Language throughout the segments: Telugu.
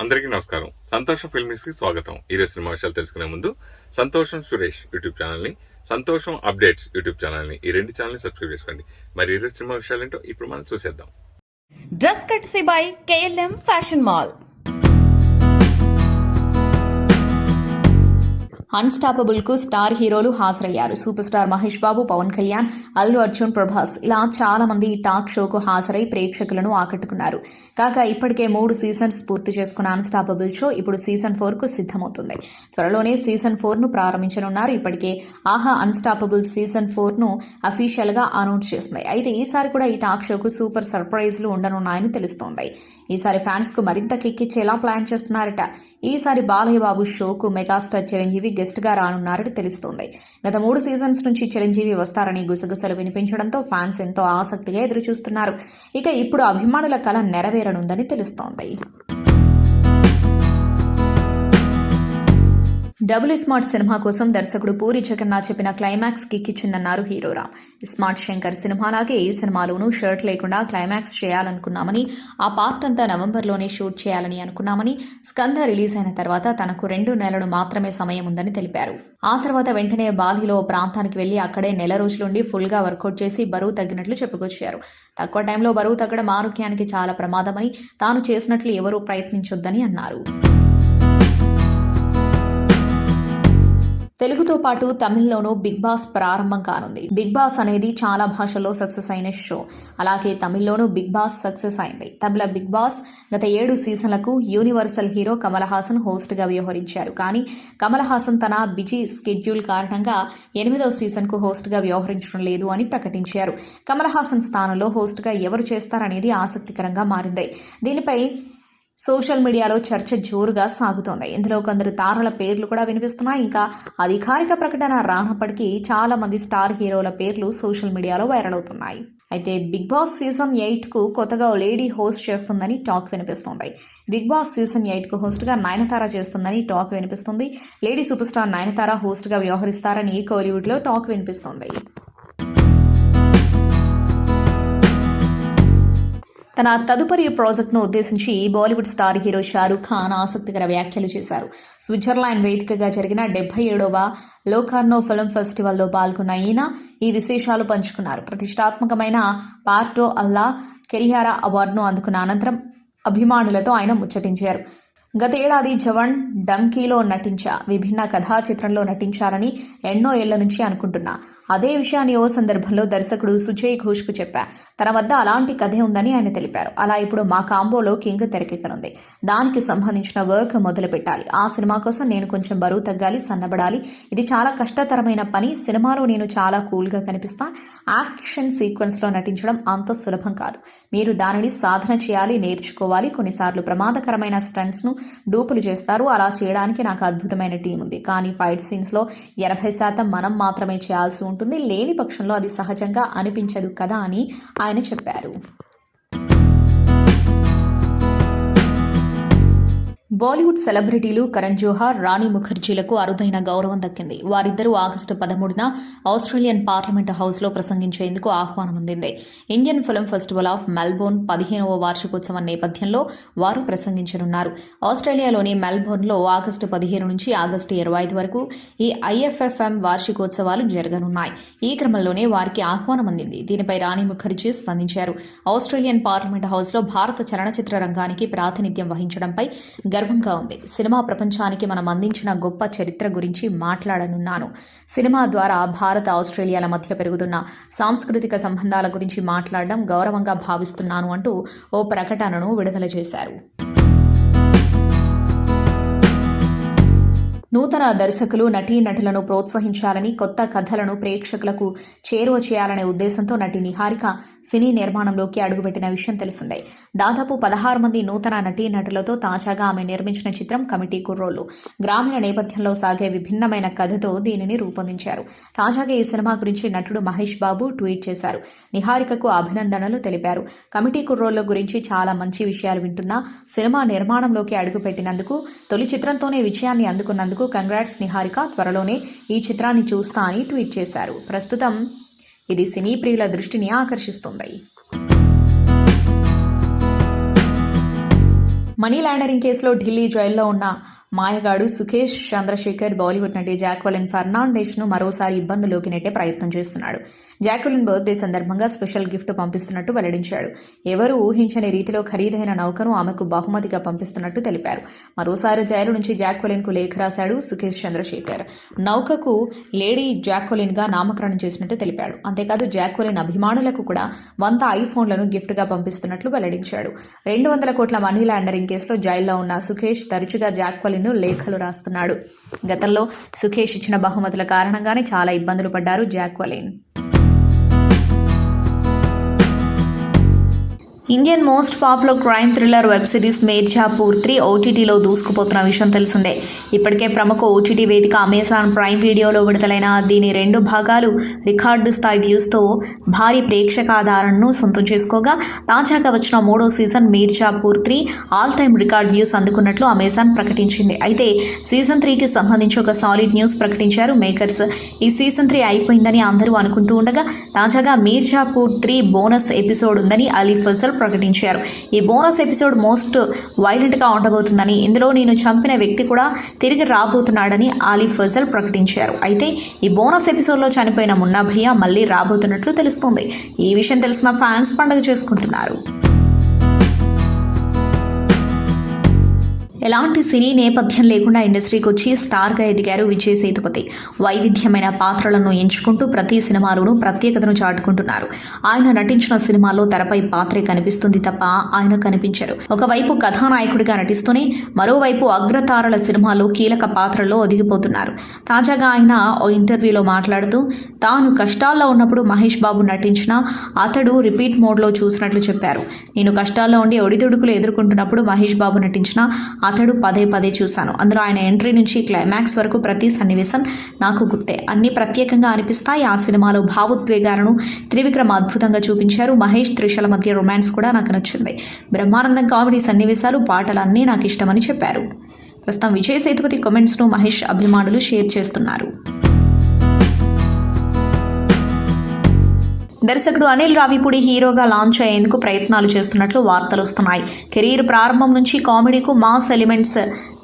అందరికీ నమస్కారం. సంతోషం ఫిల్మ్స్ కి స్వాగతం. ఈరోజు సినిమా విషయాలు తెలుసుకునే ముందు సంతోషం సురేష్ యూట్యూబ్ ఛానల్ ని, సంతోషం అప్డేట్స్ యూట్యూబ్ ఛానల్ ని, ఈ రెండు ఛానల్ ని సబ్స్క్రైబ్ చేసుకోండి. మరి ఈరోజు సినిమా విషయాలు ఏంటో ఇప్పుడు మనం చూసేద్దాం. Dress కట్సీ by KLM fashion mall. Unstoppable కు స్టార్ హీరోలు హాజరయ్యారు. సూపర్ స్టార్ మహేష్ బాబు, పవన్ కళ్యాణ్, అల్లు అర్జున్, ప్రభాస్ ఇలా చాలా మంది టాక్ షోకు హాజరై ప్రేక్షకులను ఆకట్టుకున్నారు. కాగా ఇప్పటికే 3 సీజన్స్ పూర్తి చేసుకున్న అన్స్టాపబుల్ షో ఇప్పుడు సీజన్ 4 కు సిద్ధమవుతుంది. త్వరలోనే సీజన్ 4 ను ప్రారంభించనున్నారు. ఇప్పటికే ఆహా అన్స్టాపబుల్ సీజన్ 4 ను అఫీషియల్ గా అనౌన్స్ చేసింది. అయితే ఈసారి కూడా ఈ టాక్ షోకు సూపర్ సర్ప్రైజ్లు ఉండనున్నాయని తెలుస్తోంది. ఈసారి ఫ్యాన్స్ కు మరింత కిక్కిచ్చేలా ప్లాన్ చేస్తున్నారట. ఈసారి బాలయ్య బాబు షోకు మెగాస్టార్ చిరంజీవి గెస్ట్ గా రానున్నారని తెలుస్తోంది. గత 3 సీజన్స్ నుంచి చిరంజీవి వస్తారని గుసగుసలు వినిపించడంతో ఫ్యాన్స్ ఎంతో ఆసక్తిగా ఎదురుచూస్తున్నారు. ఇక ఇప్పుడు అభిమానుల కల నెరవేరనుందని తెలుస్తోంది. డబుల్ స్మార్ట్ సినిమా కోసం దర్శకుడు పూరి జగన్నాథ్ చెప్పిన క్లైమాక్స్ కిక్కిచ్చిందన్నారు హీరో రామ్. స్మార్ట్ శంకర్ సినిమాలాగే ఈ సినిమాలోనూ షర్ట్ లేకుండా క్లైమాక్స్ చేయాలనుకున్నామని, ఆ పార్ట్ అంతా నవంబర్లోనే షూట్ చేయాలని అనుకున్నామని, స్కంద రిలీజ్ అయిన తర్వాత తనకు 2 నెలలు మాత్రమే సమయం ఉందని తెలిపారు. ఆ తర్వాత వెంటనే బాలిలో ప్రాంతానికి వెళ్లి అక్కడే నెల రోజులుండి ఫుల్ గా వర్కౌట్ చేసి బరువు తగ్గినట్లు చెప్పుకొచ్చారు. తక్కువ టైంలో బరువు తగ్గడం ఆరోగ్యానికి చాలా ప్రమాదమని, తాను చేసినట్లు ఎవరూ ప్రయత్నించొద్దని అన్నారు. తెలుగుతో పాటు తమిళ్లోనూ బిగ్ బాస్ ప్రారంభం కానుంది. బిగ్ బాస్ అనేది చాలా భాషల్లో సక్సెస్ అయిన షో. అలాగే తమిళ్లోనూ బిగ్ బాస్ సక్సెస్ అయింది. తమిళ బిగ్ బాస్ గత 7 సీజన్లకు universal hero Kamal Haasan host గా వ్యవహరించారు. కానీ కమల్ హాసన్ తన బిజీ స్కెడ్యూల్ కారణంగా 8వ సీజన్ కు హోస్ట్ గా వ్యవహరించడం లేదు అని ప్రకటించారు. కమల్ హాసన్ స్థానంలో హోస్ట్ గా ఎవరు చేస్తారనేది ఆసక్తికరంగా మారింది. దీనిపై సోషల్ మీడియాలో చర్చ జోరుగా సాగుతోంది. ఇందులో కొందరు తారల పేర్లు కూడా వినిపిస్తున్నాయి. ఇంకా అధికారిక ప్రకటన రానప్పటికీ చాలా మంది స్టార్ హీరోల పేర్లు సోషల్ మీడియాలో వైరల్ అవుతున్నాయి. అయితే బిగ్ బాస్ సీజన్ 8 కు కొత్తగా లేడీ హోస్ట్ చేస్తుందని టాక్ వినిపిస్తోంది. బిగ్ బాస్ సీజన్ 8 కు హోస్ట్ గా నయనతార చేస్తుందని టాక్ వినిపిస్తుంది. Lady super star Nayanthara host గా వ్యవహరిస్తారని కోలీవుడ్ లో టాక్ వినిపిస్తోంది. తన తదుపరి ప్రాజెక్టును ఉద్దేశించి బాలీవుడ్ స్టార్ హీరో షారూఖ్ ఖాన్ ఆసక్తికర వ్యాఖ్యలు చేశారు. స్విట్జర్లాండ్ వేదికగా జరిగిన 77వ లోకార్నో ఫిల్మ్ ఫెస్టివల్లో పాల్గొన్న ఈయన ఈ విశేషాలు పంచుకున్నారు. ప్రతిష్టాత్మకమైన పార్టో అల్లా కెరియారా అవార్డును అందుకున్న అనంతరం అభిమానులతో ఆయన ముచ్చటించారు. గత ఏడాది జవాన్ డంకీలో నటించా, విభిన్న కథా చిత్రంలో నటించాలని ఎన్నో ఏళ్ల నుంచి అనుకుంటున్నా. అదే విషయాన్ని ఓ సందర్భంలో దర్శకుడు సుజయ్ ఘోష్కు చెప్పా. తన వద్ద అలాంటి కథే ఉందని ఆయన తెలిపారు. అలా ఇప్పుడు మా కాంబోలో కింగ్ తెరకెక్కనుంది. దానికి సంబంధించిన వర్క్ మొదలు పెట్టాలి. ఆ సినిమా కోసం నేను కొంచెం బరువు తగ్గాలి, సన్నబడాలి. ఇది చాలా కష్టతరమైన పని. సినిమాలో నేను చాలా కూల్గా కనిపిస్తా. యాక్షన్ సీక్వెన్స్లో నటించడం అంత సులభం కాదు. మీరు దానిని సాధన చేయాలి, నేర్చుకోవాలి. కొన్నిసార్లు ప్రమాదకరమైన స్టంట్స్ను డూపులు చేస్తారు. అలా చేయడానికి నాకు అద్భుతమైన టీం ఉంది. కానీ ఫైట్ సీన్స్లో 80% మనం మాత్రమే చేయాల్సి ఉంటుంది. లేని పక్షంలో అది సహజంగా అనిపించదు కదా అని ఆయన చెప్పారు. బాలీవుడ్ సెలబ్రిటీలు కరణ్ జోహార్, రాణి ముఖర్జీలకు అరుదైన గౌరవం దక్కింది. వారిద్దరూ ఆగస్టు 13న ఆస్ట్రేలియన్ పార్లమెంటు హౌస్లో ప్రసంగించేందుకు ఆహ్వానం అందింది. Indian film festival of Melbourne 15వ వార్షికోత్సవం నేపథ్యంలో వారు ప్రసంగించనున్నారు. ఆస్ట్రేలియాలోని మెల్బోర్న్లో ఆగస్టు 15 నుంచి ఆగస్టు 25 వరకు ఈ IFFM వార్షికోత్సవాలు జరగనున్నాయి. ఈ క్రమంలోనే వారికి ఆహ్వానం అందింది. దీనిపై రాణి ముఖర్జీ స్పందించారు. ఆస్ట్రేలియన్ పార్లమెంటు హౌస్లో భారత చలనచిత్ర రంగానికి ప్రాతినిధ్యం వహించడంపై గర్వంగా ఉంది. సినిమా ప్రపంచానికి మనం అందించిన గొప్ప చరిత్ర గురించి మాట్లాడనున్నాను. సినిమా ద్వారా భారత, ఆస్ట్రేలియాల మధ్య పెరుగుతున్న సాంస్కృతిక సంబంధాల గురించి మాట్లాడడం గౌరవంగా భావిస్తున్నాను అంటూ ఓ ప్రకటనను విడుదల చేశారు. నూతన దర్శకులు, నటీనటులను ప్రోత్సహించాలని, కొత్త కథలను ప్రేక్షకులకు చేరువ చేయాలనే ఉద్దేశంతో నటి నిహారిక సినీ నిర్మాణంలోకి అడుగుపెట్టిన విషయం తెలిసిందే. దాదాపు 16 మంది నూతన నటీనటులతో తాజాగా ఆమె నిర్మించిన చిత్రం కమిటీ కుర్రోళ్లు. గ్రామీణ నేపథ్యంలో సాగే విభిన్నమైన కథతో దీనిని రూపొందించారు. తాజాగా ఈ సినిమా గురించి నటుడు మహేష్ బాబు ట్వీట్ చేశారు. నిహారికకు అభినందనలు తెలిపారు. కమిటీ కుర్రోళ్ల గురించి చాలా మంచి విషయాలు వింటున్నా, సినిమా నిర్మాణంలోకి అడుగుపెట్టినందుకు, తొలి చిత్రంతోనే విజయాన్ని అందుకున్నందుకు కంగ్రాట్స్ నిహారిక, త్వరలోనే ఈ చిత్రాన్ని చూస్తా అని ట్వీట్ చేశారు. ప్రస్తుతం ఇది సినీ ప్రియుల దృష్టిని ఆకర్షిస్తుంది. మనీ లాండరింగ్ కేసులో ఢిల్లీ జైల్లో ఉన్న మాయగాడు సుఖేష్ చంద్రశేఖర్ బాలీవుడ్ నటి జాక్వెలిన్ ఫెర్నాండెస్ను మరోసారి ఇబ్బందుల్లోకి నెట్టే ప్రయత్నం చేస్తున్నాడు. జాక్వెలిన్ బర్త్డే సందర్భంగా స్పెషల్ గిఫ్ట్ పంపిస్తున్నట్టు వెల్లడించాడు. ఎవరూ ఊహించని రీతిలో ఖరీదైన నౌకను ఆమెకు బహుమతిగా పంపిస్తున్నట్టు తెలిపారు. మరోసారి జైలు నుంచి జాక్వెలిన్కు లేఖ రాశాడు సుఖేష్ చంద్రశేఖర్. నౌకకు లేడీ జాక్వెలిన్గా నామకరణం చేసినట్టు తెలిపాడు. అంతేకాదు జాక్వెలిన్ అభిమానులకు కూడా 100 ఐఫోన్లను గిఫ్ట్గా పంపిస్తున్నట్లు వెల్లడించాడు. 200 కోట్ల మనీ లాండరింగ్ కేసులో జైల్లో ఉన్న సుఖేష్ తరచుగా జాక్వెలిన్ లేఖలు రాస్తున్నాడు. గతంలో సుఖేష్ ఇచ్చిన బహుమతుల కారణంగానే చాలా ఇబ్బందులు పడ్డారు Jacqueline. Indian most popular crime thriller web series Mirzapur 3 ఓటీటీలో దూసుకుపోతున్న విషయం తెలిసిందే. ఇప్పటికే ప్రముఖ ఓటీటీ వేదిక అమెజాన్ ప్రైమ్ వీడియోలో విడుదలైన దీని 2 భాగాలు రికార్డు స్థాయి వ్యూస్తో భారీ ప్రేక్షక ఆధారణను సొంతం చేసుకోగా, తాజాగా వచ్చిన 3వ season Mirzapur 3 all time record views అందుకున్నట్లు అమెజాన్ ప్రకటించింది. అయితే సీజన్ 3కి సంబంధించి ఒక సాలిడ్ న్యూస్ ప్రకటించారు మేకర్స్. ఈ సీజన్ 3 అయిపోయిందని అందరూ అనుకుంటూ ఉండగా, తాజాగా మిర్జాపూర్ 3 బోనస్ ఎపిసోడ్ ఉందని అలీ ఫజల్ ప్రకటించారు. ఈ బోనస్ ఎపిసోడ్ మోస్ట్ వైలెంట్ గా ఉండబోతుందని, ఇందులో నేను చంపిన వ్యక్తి కూడా తిరిగి రాబోతున్నాడని అలీ ఫజల్ ప్రకటించారు. అయితే ఈ బోనస్ ఎపిసోడ్ లో చనిపోయిన మున్నా భయ్య మళ్లీ రాబోతున్నట్లు తెలుస్తోంది. ఈ విషయం తెలిసిన ఫ్యాన్స్ పండుగ చేసుకుంటున్నారు. ఎలాంటి సినీ నేపథ్యం లేకుండా ఇండస్ట్రీకి వచ్చి స్టార్గా ఎదిగారు విజయ్ సేతుపతి. వైవిధ్యమైన పాత్రలను ఎంచుకుంటూ ప్రతి సినిమాలోనూ ప్రత్యేకతను చాటుకుంటున్నారు. ఆయన నటించిన సినిమాల్లో తెరపై పాత్రే కనిపిస్తుంది తప్ప ఆయన కనిపించరు. ఒకవైపు కథానాయకుడిగా నటిస్తూనే మరోవైపు అగ్రతారల సినిమాల్లో కీలక పాత్రల్లో ఒదిగిపోతున్నారు. తాజాగా ఆయన ఓ ఇంటర్వ్యూలో మాట్లాడుతూ తాను కష్టాల్లో ఉన్నప్పుడు మహేష్ బాబు నటించిన అతడు రిపీట్ మోడ్లో చూసినట్లు చెప్పారు. నేను కష్టాల్లో ఉండి ఒడిదుడుకులు ఎదుర్కొంటున్నప్పుడు మహేష్ బాబు నటించిన అతడు పదే చూశాను. అందులో ఆయన ఎంట్రీ నుంచి క్లైమాక్స్ వరకు ప్రతి సన్నివేశం నాకు గుర్తే. అన్ని ప్రత్యేకంగా అనిపిస్తాయి. ఆ సినిమాలో భావోద్వేగాలను త్రివిక్రమ్ అద్భుతంగా చూపించారు. మహేష్ త్రిషల మధ్య రొమాన్స్ కూడా నాకు నచ్చింది. బ్రహ్మానందం కామెడీ సన్నివేశాలు, పాటలు అన్నీ నాకు ఇష్టమని చెప్పారు. ప్రస్తుతం విజయ్ సేతుపతి కామెంట్స్ను మహేష్ అభిమానులు షేర్ చేస్తున్నారు. దర్శకుడు అనిల్ రావిపూడి హీరోగా లాంచ్ అయ్యేందుకు ప్రయత్నాలు చేస్తున్నట్లు వార్తలు వస్తున్నాయి. కెరీర్ ప్రారంభం నుంచి కామెడీకు మాస్ ఎలిమెంట్స్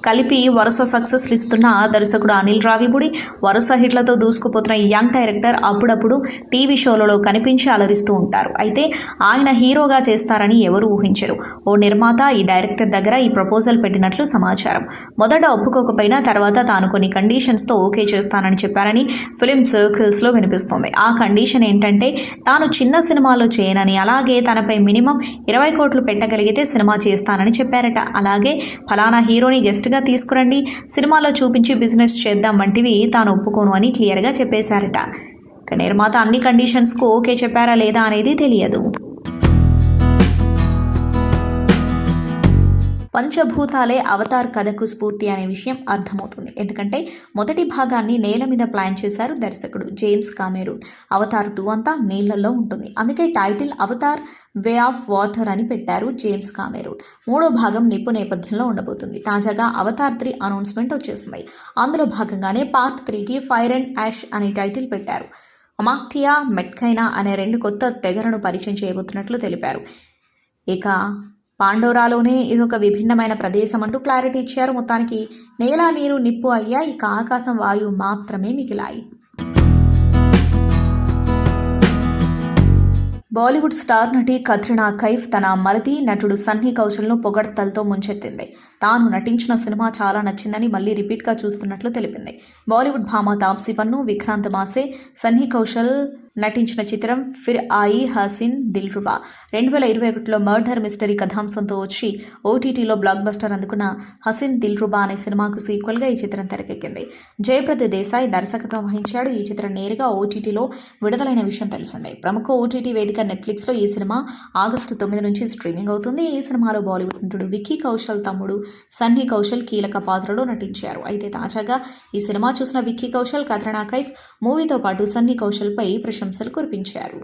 కలిపి వరుస సక్సెస్లు ఇస్తున్న దర్శకుడు అనిల్ రావిపూడి వరుస హిట్లతో దూసుకుపోతున్న యంగ్ డైరెక్టర్ అప్పుడప్పుడు టీవీ షోలలో కనిపించి అలరిస్తూ ఉంటారు. అయితే ఆయన హీరోగా చేస్తారని ఎవరూ ఊహించరు. ఓ నిర్మాత ఈ డైరెక్టర్ దగ్గర ఈ ప్రపోజల్ పెట్టినట్లు సమాచారం. మొదట ఒప్పుకోకపోయినా తర్వాత తాను కొన్ని కండిషన్స్తో ఓకే చేస్తానని చెప్పారని ఫిలిం సర్కిల్స్లో వినిపిస్తోంది. ఆ కండిషన్ ఏంటంటే తాను చిన్న సినిమాలో చేయనని, అలాగే తనపై మినిమం 20 కోట్లు పెట్టగలిగితే సినిమా చేస్తానని చెప్పారట. అలాగే ఫలానా హీరోని గెస్ట్ తీసుకురండి, సినిమాలో చూపించి బిజినెస్ చేద్దాం వంటివి తాను ఒప్పుకోను అని క్లియర్గా చెప్పేశారట. నిర్మాత అన్ని కండిషన్స్కు ఓకే చెప్పారా లేదా అనేది తెలియదు. పంచభూతాలే అవతార్ కథకు స్ఫూర్తి అనే విషయం అర్థమవుతుంది. ఎందుకంటే మొదటి భాగాన్ని నేల మీద ప్లాన్ చేశారు దర్శకుడు జేమ్స్ కామెరూన్. అవతార్ 2 అంతా నీళ్లలో ఉంటుంది. అందుకే title Avatar way of water అని పెట్టారు జేమ్స్ కామెరూన్. 3వ భాగం నిప్పు నేపథ్యంలో ఉండబోతుంది. తాజాగా అవతార్ 3 అనౌన్స్మెంట్ వచ్చేసింది. అందులో భాగంగానే పార్ట్ 3కి ఫైర్ అండ్ యాష్ అనే టైటిల్ పెట్టారు. అమాక్టియా, మెట్కైనా అనే 2 కొత్త తెగలను పరిచయం చేయబోతున్నట్లు తెలిపారు. ఇక పాండోరాలోనే ఇది ఒక విభిన్నమైన ప్రదేశం అంటూ క్లారిటీ ఇచ్చారు. మొత్తానికి నేల, నీరు, నిప్పు అయ్యా, ఇక ఆకాశం, వాయువు మాత్రమే మిగిలాయి. బాలీవుడ్ స్టార్ నటి కత్రినా కైఫ్ తన మరిది నటుడు సన్నీ కౌశల్ను పొగడ్తలతో ముంచెత్తింది. తాను నటించిన సినిమా చాలా నచ్చిందని మళ్లీ రిపీట్గా చూస్తున్నట్లు తెలిపింది. బాలీవుడ్ భామ తాప్సీ పన్ను, విక్రాంత్ మాసే, సన్నీ కౌశల్ నటించిన చిత్రం ఫిర్ ఆయి హసీన్ దిల్రుబా 2021లో మర్డర్ మిస్టరీ కథాంశంతో వచ్చి ఓటీటీలో బ్లాక్ బస్టర్ అందుకున్న హసీన్ దిల్రుబా అనే సినిమాకు సీక్వెల్గా ఈ చిత్రం తెరకెక్కింది. జయప్రద దేశాయ్ దర్శకత్వం వహించాడు. ఈ చిత్రం నేరుగా ఓటీటీలో విడుదలైన విషయం తెలిసిందే. ప్రముఖ ఓటీటీ వేదిక నెట్ఫ్లిక్స్లో ఈ సినిమా ఆగస్టు 9 నుంచి స్ట్రీమింగ్ అవుతుంది. ఈ సినిమాలో బాలీవుడ్ నటుడు విక్కీ కౌశల్ తమ్ముడు సన్నీ కౌశల్ కీలక పాత్రలో నటించారు. అయితే తాజాగా ఈ సినిమా చూసిన విక్కీ కౌశల్, కత్రినా కైఫ్ మూవీతో పాటు సన్నీ కౌశల్పై ప్రశంసలు కురిపించారు.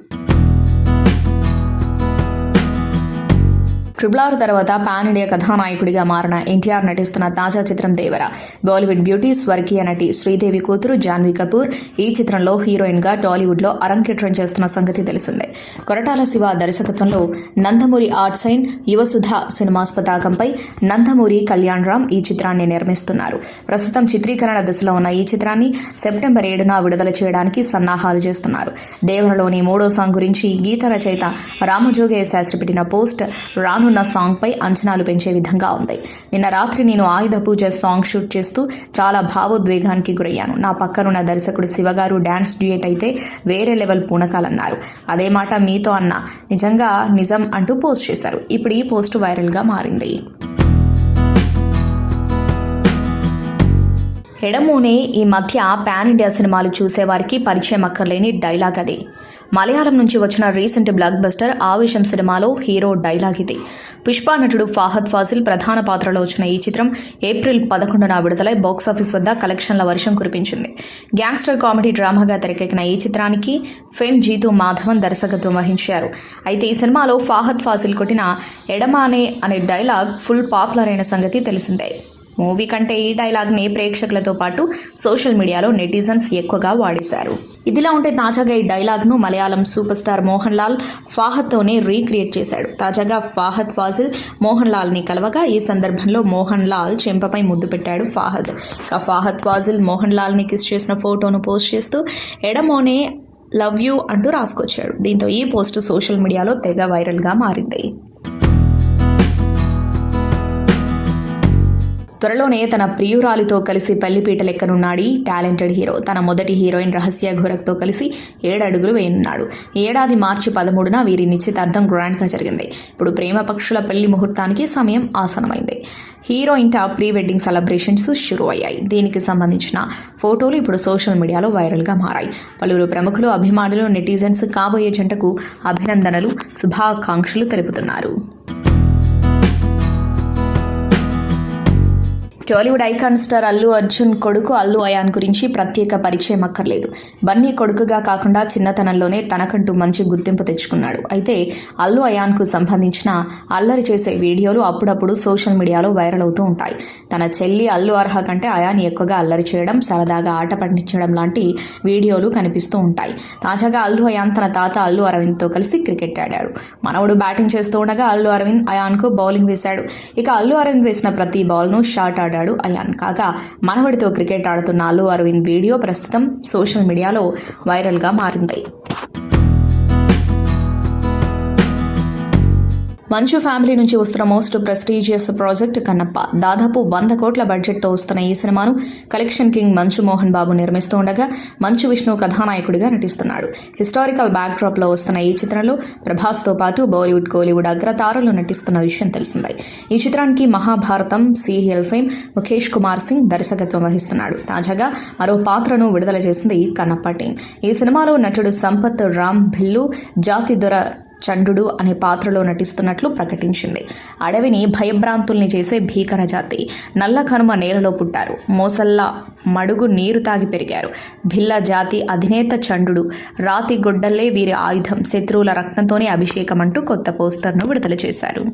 ట్రిపుల్ తర్వాత పాన్ ఇండియా కథానాయకుడిగా మారిన ఎన్టీఆర్ నటిస్తున్న తాజా చిత్రం దేవర. బాలీవుడ్ బ్యూటీ స్వర్గీయ నటి శ్రీదేవి కూతురు జాన్వీ కపూర్ ఈ చిత్రంలో హీరోయిన్ గా టాలీవుడ్ లో అరంగేట్రం చేస్తున్న సంగతి తెలిసిందే. కొరటాల శివ దర్శకత్వంలో Nandamuri arts and Yuvasudha cinemas పతాకంపై నందమూరి కళ్యాణ్ రామ్ ఈ చిత్రాన్ని నిర్మిస్తున్నారు. ప్రస్తుతం చిత్రీకరణ దశలో ఉన్న ఈ చిత్రాన్ని సెప్టెంబర్ 7న విడుదల చేయడానికి సన్నాహాలు చేస్తున్నారు. దేవరలోని 3వ సాంగ్ గురించి గీత రచయిత రామజోగయ్య శాస్త్రి పెట్టిన పోస్ట్ రానున్న సాంగ్ పై అంచనాలు పెంచే విధంగా ఉంది. నిన్న రాత్రి నేను ఆయుధ పూజ సాంగ్ షూట్ చేస్తూ చాలా భావోద్వేగానికి గురయ్యాను. నా పక్కనున్న దర్శకుడు శివగారు డాన్స్ డ్యూయట్ అయితే వేరే లెవెల్ పూనకాలన్నారు. అదే మాట మీతో అన్న నిజంగా నిజం అంటూ పోస్ట్ చేశారు. ఇప్పుడు ఈ పోస్ట్ వైరల్ గా మారింది. ఎడమూనే ఈ మధ్య పాన్ ఇండియా సినిమాలు చూసేవారికి పరిచయం అక్కర్లేని డైలాగ్ అది. మలయాళం నుంచి వచ్చిన రీసెంట్ బ్లాక్ బస్టర్ ఆవేశం సినిమాలో హీరో డైలాగ్ ఇది. పుష్ప నటుడు ఫాహద్ ఫాజిల్ ప్రధాన పాత్రలో వచ్చిన ఈ చిత్రం ఏప్రిల్ 11న విడుదలై బాక్సాఫీస్ వద్ద కలెక్షన్ల వర్షం కురిపించింది. గ్యాంగ్స్టర్ కామెడీ డ్రామాగా తెరకెక్కిన ఈ చిత్రానికి ఫేమ్ జీతూ మాధవన్ దర్శకత్వం వహించారు. అయితే ఈ సినిమాలో ఫాహద్ ఫాజిల్ కొట్టిన ఎడమానే అనే డైలాగ్ ఫుల్ పాపులర్ అయిన సంగతి తెలిసిందే. మూవీ కంటే ఈ డైలాగ్ని ప్రేక్షకులతో పాటు సోషల్ మీడియాలో నెటిజన్స్ ఎక్కువగా వాడేశారు. ఇదిలా ఉంటే తాజాగా ఈ డైలాగ్ను మలయాళం సూపర్ స్టార్ మోహన్ లాల్ ఫాహద్తోనే రీక్రియేట్ చేశాడు. తాజాగా ఫాహద్ ఫాజిల్ మోహన్ లాల్ని కలవగా ఈ సందర్భంలో మోహన్ లాల్ చెంపపై ముద్దు పెట్టాడు ఫాహద్. ఫాహద్ ఫాజిల్ మోహన్ లాల్ని కిస్ చేసిన ఫోటోను పోస్ట్ చేస్తూ ఎడమోనే లవ్ యూ అంటూ రాసుకొచ్చాడు. దీంతో ఈ పోస్ట్ సోషల్ మీడియాలో తెగ వైరల్గా మారింది. త్వరలోనే తన ప్రియురాలితో కలిసి పెళ్లిపీటలెక్కనున్నాడు టాలెంటెడ్ హీరో. తన మొదటి హీరోయిన్ రహస్య ఘోరక్తో కలిసి 7 అడుగులు వేయనున్నాడు. ఈ ఏడాది మార్చి 13న వీరి నిశ్చితార్థం గ్రాండ్గా జరిగింది. ఇప్పుడు ప్రేమ పక్షుల పెళ్లి ముహూర్తానికి సమయం ఆసనమైంది. హీరో ఇంట ప్రీ వెడ్డింగ్ సెలబ్రేషన్స్ షురూ అయ్యాయి. దీనికి సంబంధించిన ఫోటోలు ఇప్పుడు సోషల్ మీడియాలో వైరల్గా మారాయి. పలువురు ప్రముఖులు, అభిమానులు, నెటిజన్స్ కాబోయే జంటకు అభినందనలు, శుభాకాంక్షలు తెలుపుతున్నారు. టాలీవుడ్ ఐకాన్ స్టార్ అల్లు అర్జున్ కొడుకు అల్లు అయాన్ గురించి ప్రత్యేక పరిచయం అక్కర్లేదు. బన్నీ కొడుకుగా కాకుండా చిన్నతనంలోనే తనకంటూ మంచి గుర్తింపు తెచ్చుకున్నాడు. అయితే అల్లు అయాన్కు సంబంధించిన అల్లరి చేసే వీడియోలు అప్పుడప్పుడు సోషల్ మీడియాలో వైరల్ అవుతూ ఉంటాయి. తన చెల్లి అల్లు అర్హ కంటే అయాన్ ఎక్కువగా అల్లరి చేయడం, సరదాగా ఆట పట్టించడం లాంటి వీడియోలు కనిపిస్తూ ఉంటాయి. తాజాగా అల్లు అయాన్ తన తాత అల్లు అరవింద్తో కలిసి క్రికెట్ ఆడాడు. మనవడు బ్యాటింగ్ చేస్తూ ఉండగా అల్లు అరవింద్ అయాన్కు బౌలింగ్ వేశాడు. ఇక అల్లు అరవింద్ వేసిన ప్రతి బాల్ను షాట్ ఆడాడు అయాన్. కాగా మనవడితో క్రికెట్ ఆడుతున్న అల్లు అరవింద్ వీడియో ప్రస్తుతం సోషల్ మీడియాలో వైరల్గా మారింది. మంచు ఫ్యామిలీ నుంచి వస్తున్న మోస్ట్ ప్రెస్టీజియస్ ప్రాజెక్ట్ కన్నప్ప. దాదాపు 100 కోట్ల బడ్జెట్తో వస్తున్న ఈ సినిమాను కలెక్షన్ కింగ్ మంచు మోహన్ బాబు నిర్మిస్తూ ఉండగా మంచు విష్ణు కథానాయకుడిగా నటిస్తున్నాడు. హిస్టారికల్ బ్యాక్డ్రాప్లో వస్తున్న ఈ చిత్రంలో ప్రభాస్తో పాటు బాలీవుడ్, కోలీవుడ్ అగ్రతారలు నటిస్తున్న విషయం తెలిసిందే. ఈ చిత్రానికి మహాభారతం సీరియల్ ఫేమ్ ముఖేష్ కుమార్ సింగ్ దర్శకత్వం వహిస్తున్నాడు. తాజాగా మరో పాత్రను విడుదల చేసింది కన్నప్ప టీం. ఈ సినిమాలో నటుడు సంపత్ రామ్ భిల్లు జాతి దొర చండు అనే పాత్రలో నటిస్తున్నట్లు ప్రకటించింది. అడవిని భయభ్రాంతుల్ని చేసే భీకర జాతి. నల్ల కనుమ నేలలో పుట్టారు. మోసల్లా మడుగు నీరు తాగి పెరిగారు. భిల్ల జాతి అధినేత చండు. రాతి గొడ్డల్లే వీరి ఆయుధం. శత్రువుల రక్తంతోనే అభిషేకం అంటూ కొత్త పోస్టర్ను విడుదల చేశారు.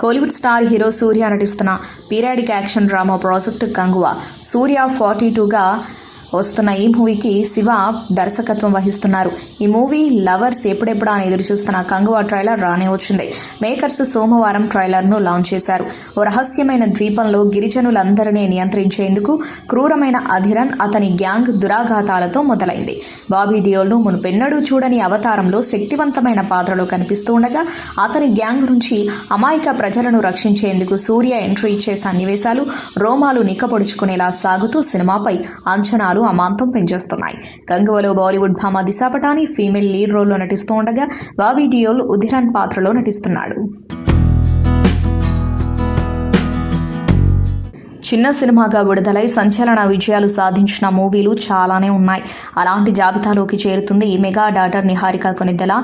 కోలీవుడ్ స్టార్ హీరో సూర్య నటిస్తున్న periodic action drama project Kanguva. Suriya 42గా వస్తున్న ఈ మూవీకి శివ దర్శకత్వం వహిస్తున్నారు. ఈ మూవీ లవర్స్ ఎప్పుడెప్పుడా అని ఎదురు చూస్తున్న కంగువా ట్రైలర్ రానే వచ్చింది. మేకర్స్ సోమవారం ట్రైలర్ను లాంచ్ చేశారు. ఓ రహస్యమైన ద్వీపంలో గిరిజనులందరినీ నియంత్రించేందుకు క్రూరమైన అధిరన్, అతని గ్యాంగ్ దురాఘాతాలతో మొదలైంది. బాబీ డియోల్ను మునుపెన్నడూ చూడని అవతారంలో శక్తివంతమైన పాత్రలో కనిపిస్తూ ఉండగా అతని గ్యాంగ్ నుంచి అమాయక ప్రజలను రక్షించేందుకు సూర్య ఎంట్రీ ఇచ్చే సన్నివేశాలు రోమాలు నిక్కపొడుచుకునేలా సాగుతూ సినిమాపై అంచనాలు అమాంతం పెంచేస్తున్నాయి. కంగువలో బాలీవుడ్ భామ దిశా పటాని ఫీమేల్ లీడ్ రోల్లో నటిస్తూ ఉండగా బాబీ డియోల్ ఉధిరన్ పాత్రలో నటిస్తున్నాడు. చిన్న సినిమాగా విడుదలై సంచలన విజయాలు సాధించిన మూవీలు చాలానే ఉన్నాయి. అలాంటి జాబితాలోకి చేరుతుంది mega daughter Niharika Konidela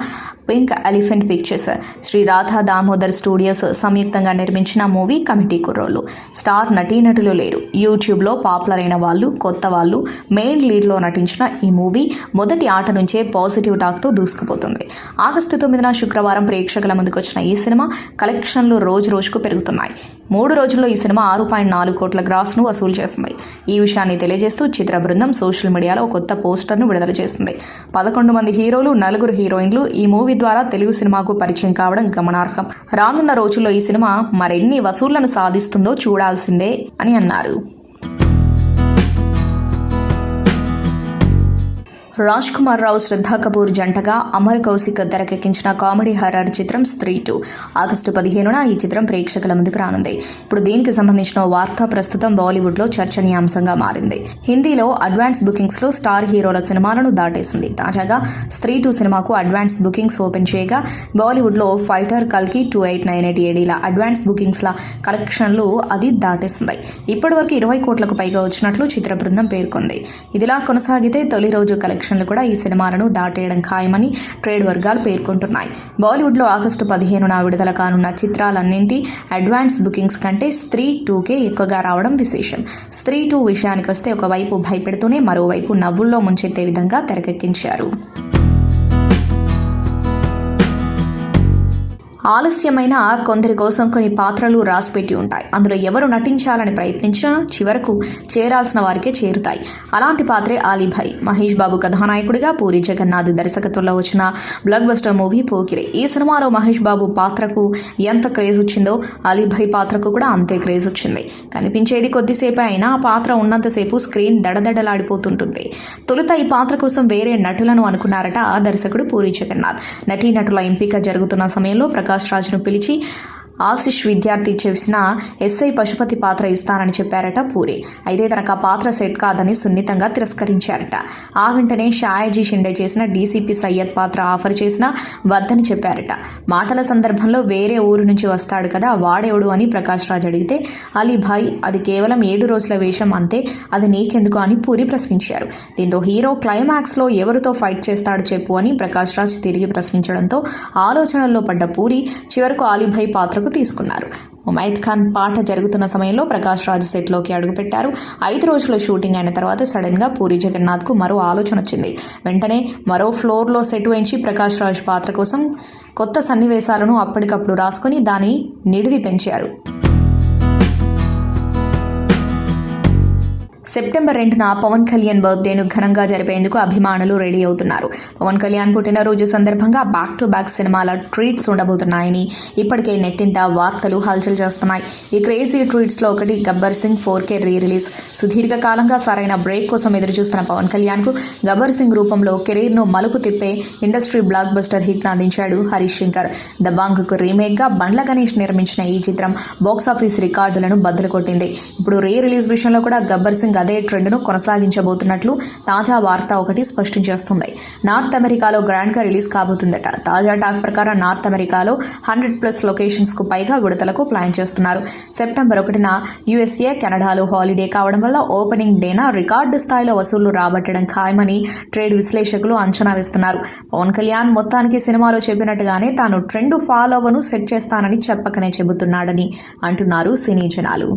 pink elephant pictures, Shri Radha Damodar studios సంయుక్తంగా నిర్మించిన మూవీ కమిటీ కుర్రోళ్ళు. స్టార్ నటీనటులు లేరు. యూట్యూబ్లో పాపులర్ అయిన వాళ్ళు, కొత్త వాళ్ళు మెయిన్ లీడ్లో నటించిన ఈ మూవీ మొదటి ఆట నుంచే పాజిటివ్ టాక్తో దూసుకుపోతుంది. ఆగస్టు 9న శుక్రవారం ప్రేక్షకుల ముందుకొచ్చిన ఈ సినిమా కలెక్షన్లు రోజు రోజుకు పెరుగుతున్నాయి. 3 రోజుల్లో ఈ సినిమా 6.4 కోట్ల గ్రాస్ను వసూలు చేస్తుంది. ఈ విషయాన్ని తెలియజేస్తూ చిత్ర బృందం సోషల్ మీడియాలో కొత్త పోస్టర్ను విడుదల చేసింది. 11 మంది హీరోలు, 4 హీరోయిన్లు ఈ మూవీ ద్వారా తెలుగు సినిమాకు పరిచయం కావడం గమనార్హం. రానున్న రోజుల్లో ఈ సినిమా మరెన్ని వసూళ్లను సాధిస్తుందో చూడాల్సిందే అని అన్నారు. రాజ్ కుమార్ రావు, శ్రద్ధా కపూర్ జంటగా అమర్ కౌశిక్ తెరకెక్కించిన కామెడీ హర్రర్ చిత్రం స్త్రీ 2 ఆగస్టు 15న ఈ చిత్రం ప్రేక్షకుల ముందుకు రానుంది. ఇప్పుడు దీనికి సంబంధించిన వార్త ప్రస్తుతం బాలీవుడ్లో చర్చనీయాంశంగా మారింది. హిందీలో అడ్వాన్స్ బుకింగ్స్లో స్టార్ హీరోల సినిమాలను దాటేసింది. తాజాగా స్త్రీ 2 సినిమాకు అడ్వాన్స్ బుకింగ్స్ ఓపెన్ చేయగా బాలీవుడ్లో ఫైటర్, కల్కి, 2898 ఏడీల అడ్వాన్స్ బుకింగ్స్ల కలెక్షన్లు అది దాటేసింది. ఇప్పటివరకు 20 కోట్లకు పైగా వచ్చినట్లు చిత్ర బృందం పేర్కొంది. ఇదిలా కొనసాగితే తొలి రోజు కలెక్షన్ కూడా ఈ సినిమాలను దాటేయడం ఖాయమని ట్రేడ్ వర్గాలు పేర్కొంటున్నాయి. బాలీవుడ్లో ఆగస్టు 15న విడుదల కానున్న చిత్రాలన్నింటి అడ్వాన్స్ బుకింగ్స్ కంటే స్త్రీ 2కే ఎక్కువగా రావడం విశేషం. స్త్రీ 2 విషయానికి వస్తే ఒకవైపు భయపెడుతూనే మరోవైపు నవ్వుల్లో ముంచెత్తే విధంగా తెరకెక్కించారు. ఆలస్యమైన కొందరి కోసం కొన్ని పాత్రలు రాసిపెట్టి ఉంటాయి. అందులో ఎవరు నటించాలని ప్రయత్నించినా చివరకు చేరాల్సిన వారికే చేరుతాయి. అలాంటి పాత్రే ఆలీభాయ్. మహేష్ బాబు కథానాయకుడిగా, పూరి జగన్నాథ్ దర్శకత్వంలో వచ్చిన బ్లాక్ బస్టర్ మూవీ పోకిరి. ఈ సినిమాలో మహేష్ బాబు పాత్రకు ఎంత క్రేజ్ వచ్చిందో ఆలీభాయ్ పాత్రకు కూడా అంతే క్రేజ్ వచ్చింది. కనిపించేది కొద్దిసేపే అయినా ఆ పాత్ర ఉన్నంతసేపు స్క్రీన్ దడదడలాడిపోతుంటుంది. తొలుత ఈ పాత్ర కోసం వేరే నటులను అనుకున్నారట దర్శకుడు పూరి జగన్నాథ్. నటీనటుల ఎంపిక జరుగుతున్న సమయంలో ప్రకాష్ రాజ్ను పిలిచి ఆశిష్ విద్యార్థి చేసిన ఎస్ఐ పశుపతి పాత్ర ఇస్తానని చెప్పారట పూరి. అయితే తనకు ఆ పాత్ర సెట్ కాదని సున్నితంగా తిరస్కరించారట. ఆ వెంటనే షాయాజీ షిండే చేసిన డీసీపీ సయ్యద్ పాత్ర ఆఫర్ చేసినా వద్దని చెప్పారట. మాటల సందర్భంలో వేరే ఊరు నుంచి వస్తాడు కదా వాడేవుడు అని ప్రకాష్ రాజ్ అడిగితే అలీభాయ్ అది కేవలం 7 రోజుల వేషం అంతే, అది నీకెందుకు అని పూరి ప్రశ్నించారు. దీంతో హీరో క్లైమాక్స్లో ఎవరితో ఫైట్ చేస్తాడు చెప్పు అని ప్రకాష్ రాజ్ తిరిగి ప్రశ్నించడంతో ఆలోచనల్లో పడ్డ పూరి చివరకు అలీభాయ్ పాత్రకు తీసుకున్నారు. ముమైత్ ఖాన్ పాట జరుగుతున్న సమయంలో ప్రకాష్ రాజ్ సెట్లోకి అడుగుపెట్టారు. 5 రోజుల షూటింగ్ అయిన తర్వాత సడన్గా పూరి జగన్నాథ్కు మరో ఆలోచన వచ్చింది. వెంటనే మరో ఫ్లోర్లో సెట్ వేయించి ప్రకాష్ రాజ్ పాత్ర కోసం కొత్త సన్నివేశాలను అప్పటికప్పుడు రాసుకొని దాని నిడివి పెంచారు. సెప్టెంబర్ 2న పవన్ కళ్యాణ్ బర్త్డేను ఘనంగా జరిపేందుకు అభిమానులు రెడీ అవుతున్నారు. పవన్ కళ్యాణ్ పుట్టినరోజు సందర్భంగా బ్యాక్ టు బ్యాక్ సినిమాల ట్రీట్స్ ఉండబోతున్నాయని ఇప్పటికే నెట్టింట వార్తలు హల్చల్ చేస్తున్నాయి. ఈ క్రేజీ ట్రీట్స్లో ఒకటి Gabbar Singh 4K re release. సుదీర్ఘకాలంగా సరైన బ్రేక్ కోసం ఎదురుచూస్తున్న పవన్ కళ్యాణ్కు గబ్బర్ సింగ్ రూపంలో కెరీర్ను మలుపు తిప్పే ఇండస్ట్రీ బ్లాక్ బస్టర్ హిట్ను అందించాడు హరీష్ శంకర్. దబాంగ్కు రీమేక్గా బండ్ల గణేష్ నిర్మించిన ఈ చిత్రం బాక్సాఫీస్ రికార్డులను బద్దలు కొట్టింది. ఇప్పుడు రీ రిలీజ్ విషయంలో కూడా గబ్బర్ సింగ్ అదే ట్రెండ్ను కొనసాగించబోతున్నట్లు తాజా వార్త ఒకటి స్పష్టం చేస్తుంది. నార్త్ అమెరికాలో గ్రాండ్గా రిలీజ్ కాబోతుందట. తాజా టాక్ ప్రకారం నార్త్ అమెరికాలో 100+ లొకేషన్స్కు పైగా విడుదలకు ప్లాన్ చేస్తున్నారు. సెప్టెంబర్ 1న USA, కెనడాలో హాలిడే కావడం వల్ల ఓపెనింగ్ డేన రికార్డు స్థాయిలో వసూళ్లు రాబట్టడం ఖాయమని ట్రేడ్ విశ్లేషకులు అంచనా వేస్తున్నారు. పవన్ కళ్యాణ్ మొత్తానికి సినిమాలో చెప్పినట్టుగానే తాను ట్రెండ్ ఫాలోవర్ను సెట్ చేస్తానని చెప్పకనే చెబుతున్నాడని అంటున్నారు సినీ జనాలు.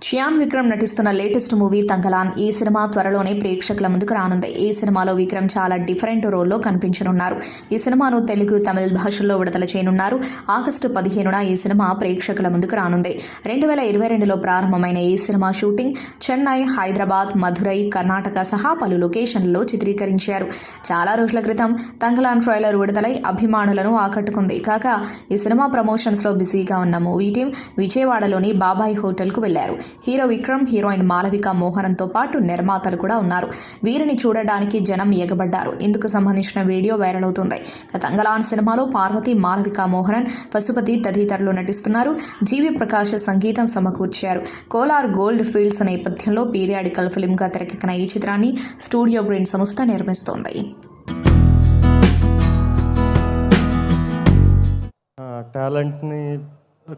శ్యామ్ విక్రమ్ నటిస్తున్న లేటెస్ట్ మూవీ తంగలాన్. ఈ సినిమా త్వరలోనే ప్రేక్షకుల ముందుకు రానుంది. ఈ సినిమాలో విక్రమ్ చాలా డిఫరెంట్ రోల్లో కనిపించనున్నారు. ఈ సినిమాను తెలుగు, తమిళ భాషల్లో విడుదల చేయనున్నారు. ఆగస్టు 15న ఈ సినిమా ప్రేక్షకుల ముందుకు రానుంది. 2022లో ప్రారంభమైన ఈ సినిమా షూటింగ్ చెన్నై, హైదరాబాద్, మధురై, కర్ణాటక సహా పలు లొకేషన్లలో చిత్రీకరించారు. చాలా రోజుల క్రితం తంగలాన్ ట్రైలర్ విడుదలై అభిమానులను ఆకట్టుకుంది. కాగా ఈ సినిమా ప్రమోషన్స్లో బిజీగా ఉన్న మూవీ టీం విజయవాడలోని బాబాయ్ హోటల్కు వెళ్లారు. హీరో విక్రమ్, హీరోయిన్ మాలవిక మోహనంతో పాటు నిర్మాతలు కూడా ఉన్నారు. వీరిని చూడడానికి జనం ఎగబడ్డారు. ఇందుకు సంబంధించిన వీడియో వైరల్ అవుతుంది. తంగలాన్ సినిమాలో పార్వతి, మాలవిక మోహనన్, పశుపతి తదితరులు నటిస్తున్నారు. జీవి ప్రకాష్ సంగీతం సమకూర్చారు. కోలార్ గోల్డ్ ఫీల్డ్స్ నేపథ్యంలో పీరియాడికల్ ఫిల్మ్గా తెరకెక్కిన ఈ చిత్రాన్ని స్టూడియో గ్రీన్ సంస్థ నిర్మిస్తోంది. టాలెంట్ని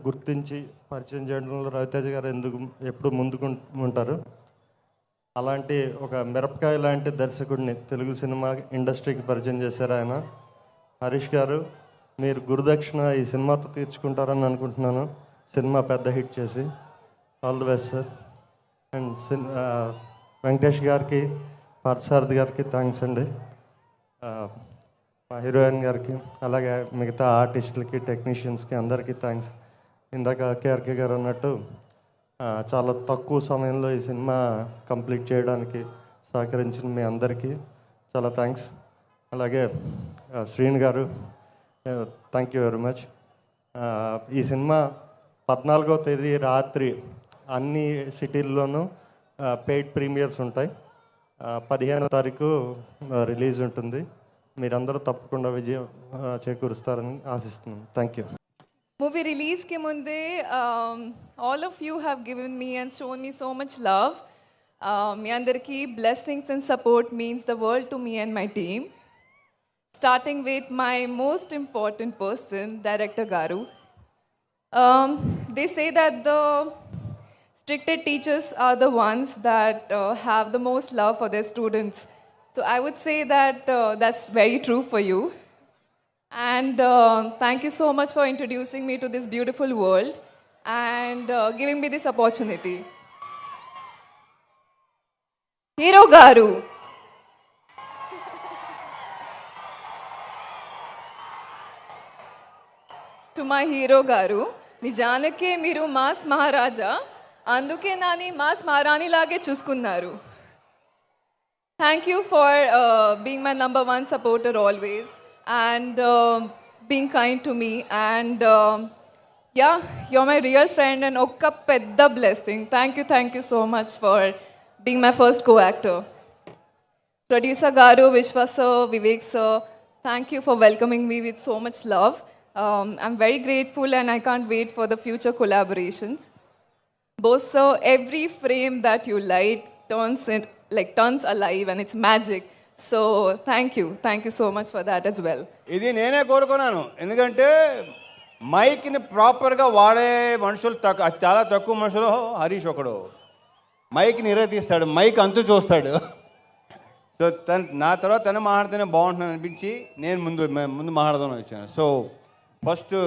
గుర్తించి పరిచయం చేయడంలో రవితేజ గారు ఎప్పుడు ముందుకు ఉంటారు. అలాంటి ఒక మిరపకాయ లాంటి దర్శకుడిని తెలుగు సినిమా ఇండస్ట్రీకి పరిచయం చేశారు ఆయన. హరీష్ గారు, మీరు గురుదక్షిణ ఈ సినిమాతో తీర్చుకుంటారని అనుకుంటున్నాను, సినిమా పెద్ద హిట్ చేసి. All the best sir. And Venkatesh గారికి, పార్థసారథి గారికి థ్యాంక్స్ అండి, మా హీరోయిన్ గారికి, అలాగే మిగతా ఆర్టిస్టులకి, టెక్నీషియన్స్కి అందరికీ థ్యాంక్స్. ఇందాక కేఆర్కే గారు అన్నట్టు చాలా తక్కువ సమయంలో ఈ సినిమా కంప్లీట్ చేయడానికి సహకరించిన మీ అందరికీ చాలా థ్యాంక్స్. అలాగే శ్రీను గారు, థ్యాంక్ యూ వెరీ మచ్. ఈ సినిమా 14వ తేదీ రాత్రి అన్ని సిటీల్లోనూ పెయిడ్ ప్రీమియర్స్ ఉంటాయి. 15వ తారీఖు రిలీజ్ ఉంటుంది. మీరందరూ తప్పకుండా విజయం చేకూరుస్తారని ఆశిస్తున్నాను. Thank you. Movie release ke munde, all of you have given me and shown me so much love. మీ అందరికీ blessings and support means the world to me and my team. Starting with my most important person, Director Garu. They say that the stricted teachers are the ones that have the most love for their students. So I would say that that's very true for you. And thank you so much for introducing me to this beautiful world and giving me this opportunity. Hero Garu. To my hero Garu, నిజానికే మీరు మాస్ మహారాజా, అందుకే నాని మాస్ మహారాణి లాగే చూసుకున్నారు. Thank you for being my number one supporter always and being kind to me. And yeah, you're my real friend and okka pedda blessing. Thank you so much for being my first co-actor. Producer Garu, Vishwa sir, Vivek sir, thank you for welcoming me with so much love. I'm very grateful and I can't wait for the future collaborations. Both sir, every frame that you light turns alive and it's magic. So thank you so much for that as well. ఇది నేనే కోరుకున్నాను, ఎందుకంటే మైక్ని ప్రాపర్గా వాడే మనుషులు చాలా తక్కువ మనుషులు. హరీష్ ఒకడు మైక్ని ఇరగతీస్తాడు, మైక్ అంతు చూస్తాడు. సో నా తర్వాత తను మాట్లాడితేనే బాగుంటుందని అనిపించి నేను ముందు మాట్లాడదామని వచ్చాను. సో ఫస్ట్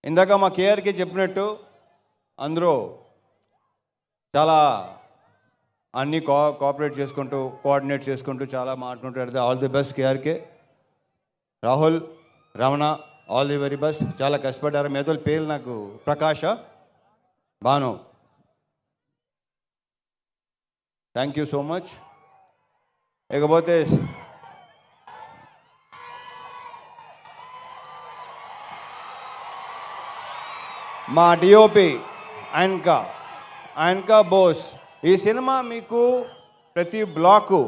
ఇందాక మా కేఆర్కే చెప్పినట్టు అందరూ చాలా అన్నీ కోఆపరేట్ చేసుకుంటూ, కోఆర్డినేట్ చేసుకుంటూ చాలా మాట్లాడుకుంటూ, all the best KRK. Rahul, Ramana, all the very best. చాలా కష్టపడ్డారు. మీతో పేరు నాకు Prakash, Bhanu, thank you so much. ఇకపోతే మా డిఓపి ఆయనకా బోస్. ఈ సినిమా మీకు ప్రతి బ్లాకు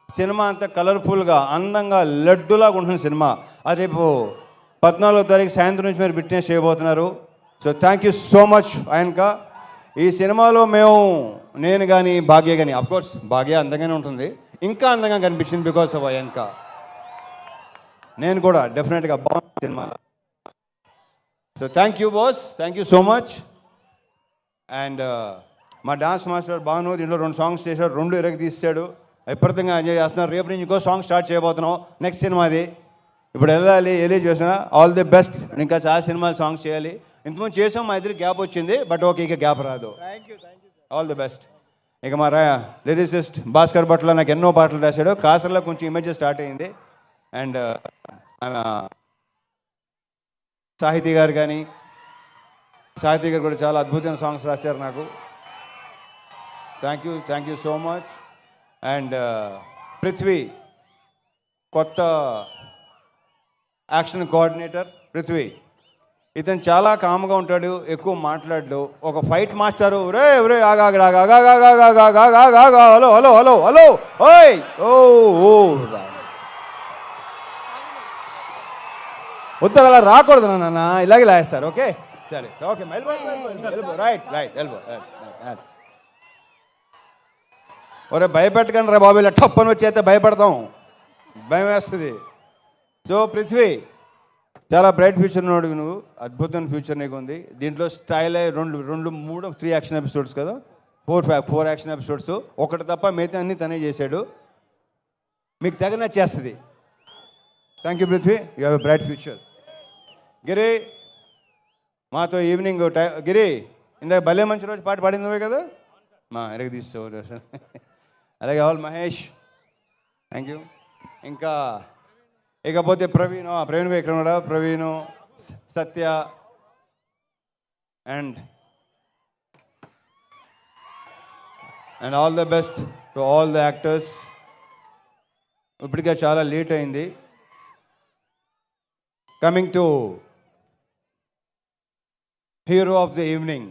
సినిమా అంతా కలర్ఫుల్గా, అందంగా, లడ్డులాగా ఉంటుంది సినిమా. అది రేపు 14వ తారీఖు సాయంత్రం నుంచి మీరు విట్నెస్ చేయబోతున్నారు. So thank you so much ఆయనకా. ఈ సినిమాలో నేను కానీ భాగ్య కానీ, అఫ్కోర్స్ భాగ్య అందంగానే ఉంటుంది, ఇంకా అందంగా కనిపించింది బికాస్ ఆఫ్ ఆయనకా. నేను కూడా డెఫినెట్గా బాగుంది cinema. So thank you boss, thank you so much. And మా డాన్స్ మాస్టర్ భాను దీంట్లో 2 సాంగ్స్ చేశాడు, 2 ఎరగ తీసాడు, విపరీతంగా ఎంజాయ్ చేస్తున్నారు. రేపు నుంచి ఇంకో సాంగ్ స్టార్ట్ చేయబోతున్నాం, నెక్స్ట్ సినిమాది. ఇప్పుడు వెళ్ళాలి చేసిన ఆల్ ది బెస్ట్. ఇంకా చాలా సినిమాలు సాంగ్స్ చేయాలి. ఇంతకుముందు చేసాం, మా ఇద్దరు గ్యాప్ వచ్చింది, బట్ ఓకే ఇక గ్యాప్ రాదు. All the best. ఇక మా లిరిసిస్ట్ భాస్కర్ భట్ల నాకు ఎన్నో పాటలు రాశాడు. కాసర్లో కొంచెం ఇమేజ్ స్టార్ట్ అయింది. అండ్ సాహితీ గారు కూడా చాలా అద్భుతమైన సాంగ్స్ రాశారు నాకు. Thank you so much. And Prithvi, కొత్త యాక్షన్ కోఆర్డినేటర్ పృథ్వీ. ఇతను చాలా కామ్గా ఉంటాడు, ఎక్కువ మాట్లాడు. ఒక ఫైట్ మాస్టరు, రే హలో ఓయ్ ఉత్తర అలా రాకూడదు నాన్న, ఇలాగే లాగేస్తారు. ఓకే సరే, ఓకే రైట్ ఎల్బో. ఒరే భయపెట్టకండి రా బాబు, ఇలా టప్పని వచ్చి అయితే భయపడతాం, భయం వేస్తుంది. సో పృథ్వీ చాలా బ్రైట్ ఫ్యూచర్ ఉన్నాడు నువ్వు, అద్భుతమైన ఫ్యూచర్ నీకు ఉంది. దీంట్లో స్టైల్ మూడు 3 యాక్షన్ ఎపిసోడ్స్ కదా, 4 యాక్షన్ ఎపిసోడ్స్, ఒకటి తప్ప మిగతా అన్ని తనే చేశాడు. మీకు తెగ నచ్చేస్తుంది. Thank you Prithvi, you have a bright future. Giri మాతో ఈవినింగ్ గిరి ఇందాక భలే మంచి రోజు పాట పాడింది నువ్వే కదా, మా ఎరగ తీసుకో. అలాగే ఆల్ మహేష్, థ్యాంక్ యూ. ఇంకా ఇకపోతే ప్రవీణ్ భాయ్ ఇక్కడ ఉన్నాడా, Praveen, Satya and all the best to all the actors. ఇప్పటికే చాలా లేట్ అయింది. Coming to hero of the evening,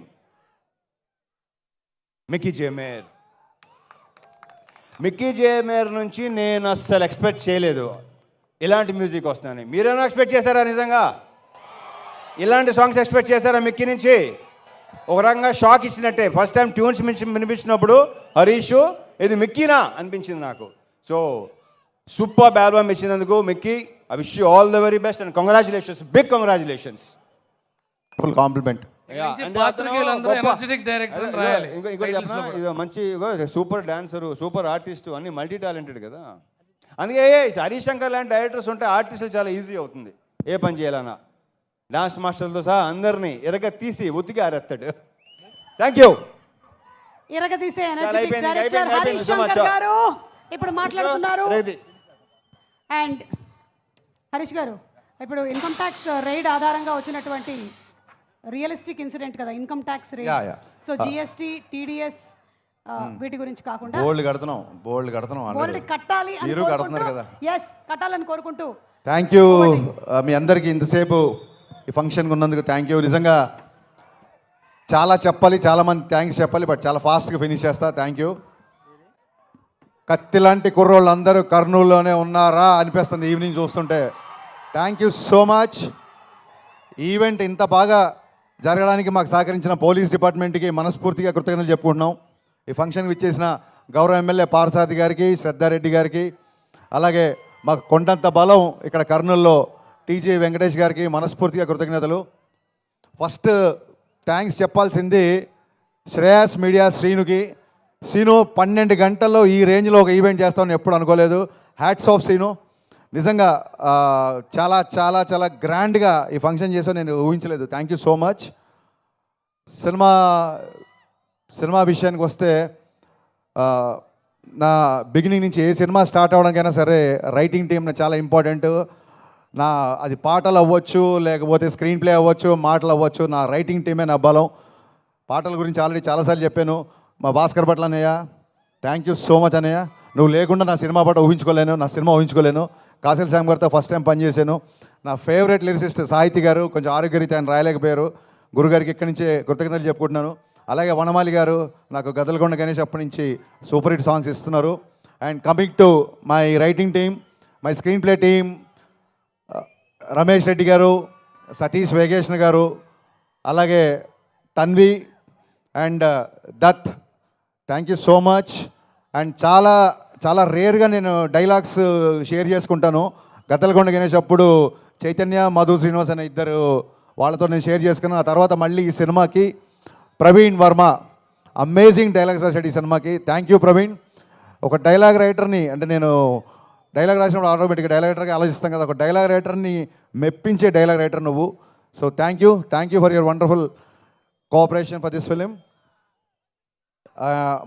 Mickey J Meyer. Mickey J Meyer నుంచి నేను అస్సలు ఎక్స్పెక్ట్ చేయలేదు ఇలాంటి మ్యూజిక్ వస్తుందని. మీరేమో ఎక్స్పెక్ట్ చేశారా? నిజంగా ఇలాంటి సాంగ్స్ ఎక్స్పెక్ట్ చేశారా మిక్కీ నుంచి? ఒక రకంగా షాక్ ఇచ్చినట్టే. ఫస్ట్ టైం ట్యూన్స్ వినిపించినప్పుడు హరీష్ ఇది మిక్కీనా అనిపించింది నాకు. సో సూపర్ ఆల్బమ్ ఇచ్చినందుకు Mickey, I wish you all the very best and congratulations, big congratulations. Full compliment. ఇంకోటి చెప్పనా, ఇది మంచి సూపర్ డాన్సరు, సూపర్ ఆర్టిస్టు, అన్ని మల్టీ టాలెంటెడ్ కదా. అందుకే హరీష్ శంకర్ లాంటి డైరెక్టర్స్ ఉంటే ఆర్టిస్టులు చాలా ఈజీ అవుతుంది ఏ పని చేయాలన్నా. డాన్స్ మాస్టర్లతో సహా అందరినీ ఎరగ తీసి ఉతికి ఆరేస్తాడు. Thank you. ఇరగదీసే ఎనర్జెటిక్ డైరెక్టర్ హరీష్ శంకర్ గారు ఇప్పుడు మాట్లాడుతున్నారు. అండ్ హరీష్ గారు, ఇప్పుడు ఇన్కమ్ ట్యాక్స్ రైడ్ ఆధారంగా వచ్చినటువంటి రియలిస్టిక్ ఇన్సిడెంట్ కదా income tax raid. So GST, TDS వీటి గురించి కాకుండా బోల్డ్ కడుతున్నాం కట్టాలి అని మీరు కడుతున్నారు కదా. ఎస్, కట్టాలని కోరుకుంటూ థ్యాంక్ యూ మీ అందరికీ ఇంతసేపు ఈ ఫంక్షన్కి ఉన్నందుకు థ్యాంక్ యూ. నిజంగా చాలా చెప్పాలి, చాలామంది థ్యాంక్స్ చెప్పాలి, బట్ చాలా ఫాస్ట్గా ఫినిష్ చేస్తా. Thank you. కత్తి లాంటి కుర్రోళ్ళు అందరూ కర్నూలులోనే ఉన్నారా అనిపిస్తుంది ఈవినింగ్ చూస్తుంటే. Thank you so much. Event ఇంత బాగా జరగడానికి మాకు సహకరించిన పోలీస్ డిపార్ట్మెంట్కి మనస్ఫూర్తిగా కృతజ్ఞతలు చెప్పుకుంటున్నాం. ఈ ఫంక్షన్కి ఇచ్చేసిన గౌరవ ఎమ్మెల్యే పార్సాది గారికి, శ్రద్ధారెడ్డి గారికి, అలాగే మాకు కొండంత బలం ఇక్కడ కర్నూలులో టీజీ వెంకటేష్ గారికి మనస్ఫూర్తిగా కృతజ్ఞతలు. ఫస్ట్ థ్యాంక్స్ చెప్పాల్సింది శ్రేయాస్ మీడియా శ్రీనుకి. సీను 12 గంటల్లో ఈ రేంజ్లో ఒక ఈవెంట్ చేస్తామని ఎప్పుడు అనుకోలేదు. Hats off Seenu. నిజంగా చాలా చాలా చాలా గ్రాండ్గా ఈ ఫంక్షన్ చేసావు, నేను ఊహించలేదు. Thank you so much. Cinema విషయానికి వస్తే నా బిగినింగ్ నుంచి ఏ సినిమా స్టార్ట్ అవ్వడానికైనా సరే రైటింగ్ టీమ్ చాలా ఇంపార్టెంట్. అది పాటలు అవ్వచ్చు, లేకపోతే స్క్రీన్ ప్లే అవ్వచ్చు, మాటలు అవ్వచ్చు, నా రైటింగ్ టీమే నా బలం. పాటల గురించి ఆల్రెడీ చాలాసార్లు చెప్పాను. మా భాస్కర్ భట్ల అన్నయ్య, థ్యాంక్ యూ సో మచ్ అన్నయ్య. నువ్వు లేకుండా నా సినిమా పాట ఊహించుకోలేను, నా సినిమా ఊహించుకోలేను. కాసిల్ శ్యామ్ గారితో ఫస్ట్ టైం పనిచేశాను. నా ఫేవరెట్ లిరిసిస్ట్ సాహితీ గారు కొంచెం ఆరోగ్యరీత్యా ఆయన రాయలేకపోయారు. గురుగారికి ఇక్కడి నుంచే కృతజ్ఞతలు చెప్పుకుంటున్నాను. అలాగే వనమాలి గారు నాకు గదలకొండ గణేష్ అప్పటి నుంచి సూపర్ హిట్ సాంగ్స్ ఇస్తున్నారు. And coming to my writing team, my screen play team, Ramesh Reddy గారు, సతీష్ వేగేష్ణ గారు, అలాగే Tanvi and Dutt, thank you so much. And చాలా చాలా రేర్గా నేను డైలాగ్స్ షేర్ చేసుకుంటాను. గద్దలకొండ గణేష్ అప్పుడు చైతన్య, మధు శ్రీనివాస్ అనే ఇద్దరు వాళ్ళతో నేను షేర్ చేసుకున్నాను. ఆ తర్వాత మళ్ళీ ఈ సినిమాకి ప్రవీణ్ వర్మ అమేజింగ్ డైలాగ్స్ రాశాడు ఈ సినిమాకి. Thank you Praveen. ఒక డైలాగ్ రైటర్ని, అంటే నేను డైలాగ్ రాసినప్పుడు ఆటోమేటిక్గా డైలాగ్ రైటర్గా ఆలోచిస్తాం కదా, ఒక డైలాగ్ రైటర్ని మెప్పించే డైలాగ్ రైటర్ నువ్వు. So thank you for your wonderful cooperation for this film.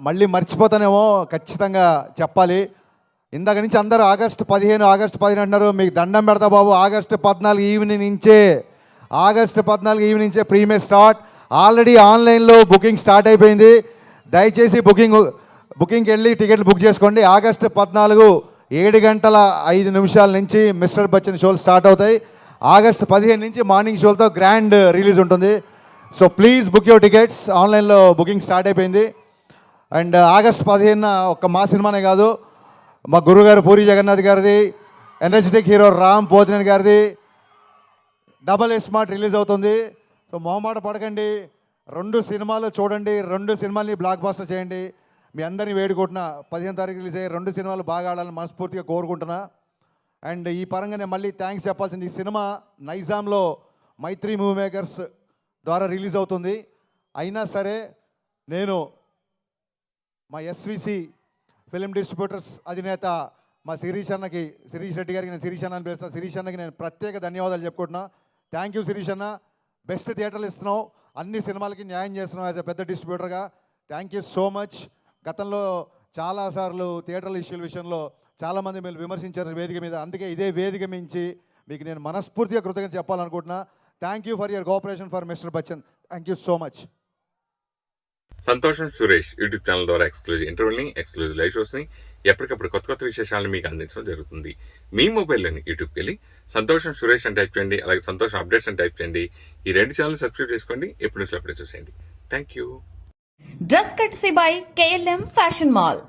మళ్ళీ మర్చిపోతానేమో, ఖచ్చితంగా చెప్పాలి. ఇందాక నుంచి అందరూ ఆగస్టు 15 అంటున్నారు. మీకు దండం పెడతా బాబు. ఆగస్టు 14 ఈవినింగ్ నుంచే ప్రీమియర్ స్టార్ట్. ఆల్రెడీ ఆన్లైన్లో బుకింగ్ స్టార్ట్ అయిపోయింది. దయచేసి బుకింగ్కి వెళ్ళి టికెట్లు బుక్ చేసుకోండి. ఆగస్టు 14 7:05 నుంచి మిస్టర్ బచ్చన్ షోలు స్టార్ట్ అవుతాయి. ఆగస్టు 15 నుంచి మార్నింగ్ షోలతో గ్రాండ్ రిలీజ్ ఉంటుంది. So please book your tickets. ఆన్లైన్లో బుకింగ్ స్టార్ట్ అయిపోయింది. అండ్ ఆగస్టు 15 ఒక్క మా సినిమానే కాదు, మా గురుగారు పూరి జగన్నాథ్ గారిది, ఎనర్జెటిక్ హీరో రామ్ పోతినేని గారిది డబల్ స్మార్ట్ రిలీజ్ అవుతుంది. సో మొహమాట పడకండి, 2 సినిమాలు చూడండి, 2 సినిమాల్ని బ్లాక్ బాస్టర్ చేయండి. మీ అందరినీ వేడుకుంటున్నా 15 తారీఖు రిలీజ్ అయ్యే 2 సినిమాలు బాగా ఆడాలని మనస్ఫూర్తిగా కోరుకుంటున్నా. అండ్ ఈ పరంగా నేను మళ్ళీ థ్యాంక్స్ చెప్పాల్సింది, ఈ సినిమా నైజాంలో మైత్రి మూవీ మేకర్స్ ద్వారా రిలీజ్ అవుతుంది. అయినా సరే నేను మా ఎస్విసి ఫిలిం డిస్ట్రిబ్యూటర్స్ అధినేత మా శిరీష్ రెడ్డి గారికి నేను శిరీష్ అన్న అని పిలుస్తాను. శిరీష్ అన్నకి నేను ప్రత్యేక ధన్యవాదాలు చెప్పుకుంటున్నా. థ్యాంక్ యూ శిరీష్ అన్న. బెస్ట్ థియేటర్లు ఇస్తున్నావు, అన్ని సినిమాలకి న్యాయం చేస్తున్నావు యాజ్ అ పెద్ద డిస్ట్రిబ్యూటర్గా. Thank you so much. గతంలో చాలాసార్లు థియేటర్ల ఇష్యూల విషయంలో చాలామంది మీరు విమర్శించారు వేదిక మీద, అందుకే ఇదే వేదిక మించి మీకు నేను మనస్ఫూర్తిగా కృతజ్ఞత చెప్పాలనుకుంటున్నా. Thank you for your cooperation for mister Bachchan. Thank you so much. సంతోషం సురేష్ యూట్యూబ్ ఛానల్ ద్వారా ఎక్స్క్లూజివ్ ఇంటర్వ్యూని, ఎక్స్క్లూజివ్ లైవ్ షోస్ని, ఎప్పటికప్పుడు కొత్త విశేషాలను మీకు అందించడం జరుగుతుంది. మీ మొబైల్లోని యూట్యూబ్కి వెళ్ళి సంతోషం సురేష్ అని టైప్ చేయండి, అలాగే సంతోషం అప్డేట్స్ అని టైప్ చేయండి. ఈ 2 ఛానల్ సబ్స్క్రైబ్ చేసుకోండి, ఎప్పుడు నుంచి అప్పుడే చూసేయండి. Thank you. Dress కట్సీ by KLM fashion mall.